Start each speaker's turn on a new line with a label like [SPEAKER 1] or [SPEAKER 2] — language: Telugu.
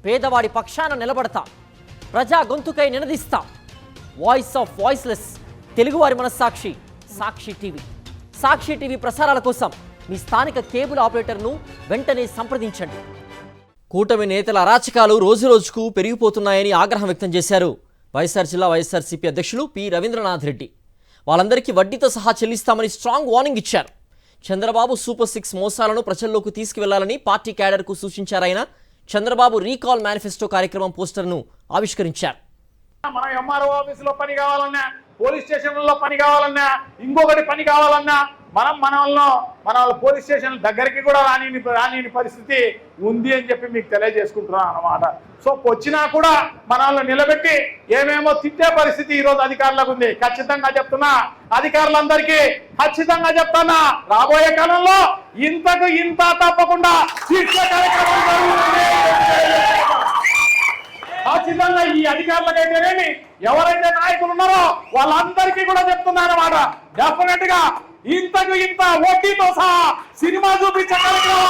[SPEAKER 1] పేదవాడి పక్షాన నిలబడతా, ప్రజా గొంతుకై నినదిస్తా. వాయిస్ ఆఫ్ వాయిస్లెస్, తెలుగువారి మనస్సాక్షి, సాక్షి టీవీ. సాక్షి టీవీ ప్రసారాల కోసం మీ స్థానిక కేబుల్ ఆపరేటర్ను వెంటనే సంప్రదించండి. కూటమి నేతల అరాచకాలు రోజురోజుకు పెరిగిపోతున్నాయని ఆగ్రహం వ్యక్తం చేశారు వైఎస్ఆర్ జిల్లా వైఎస్ఆర్సీపీ అధ్యక్షులు పి రవీంద్రనాథ్ రెడ్డి. వాళ్ళందరికీ వడ్డీతో సహా చెల్లిస్తామని స్ట్రాంగ్ వార్నింగ్ ఇచ్చారు. చంద్రబాబు సూపర్ 6 మోసాలను ప్రజల్లోకి తీసుకువెళ్లాలని పార్టీ క్యాడర్కు సూచించారాయన. చంద్రబాబు రీకాల్ మేనిఫెస్టో కార్యక్రమం పోస్టర్ను ఆవిష్కరించారు.
[SPEAKER 2] మన ఎంఆర్ఓ ఆఫీసులో పని కావాలన్నా, పోలీస్ స్టేషన్లలో పని కావాలన్నా, ఇంకొకటి పని కావాలన్నా మన పోలీస్ స్టేషన్ దగ్గరికి కూడా రాని పరిస్థితి ఉంది అని చెప్పి మీకు తెలియజేసుకుంటున్నాను అన్నమాట. సో వచ్చినా కూడా మనల్ని నిలబెట్టి ఏమేమో తిట్టే పరిస్థితి ఈరోజు అధికారులకు ఉంది. ఖచ్చితంగా చెప్తున్నా, అధికారులందరికీ ఖచ్చితంగా చెప్తున్నా, రాబోయే కాలంలో ఇంతకు ఇంత తప్పకుండా శిక్ష కార్యక్రమం జరుగుతుంది. ఖచ్చితంగా ఈ అధికారులకైతేనేమి, ఎవరైతే నాయకులు ఉన్నారో వాళ్ళందరికీ కూడా చెప్తున్నారన్నమాట. డెఫినెట్ గా ఇంతకు ఇంత వడ్డీతో సహా సినిమా చూపించే కార్యక్రమం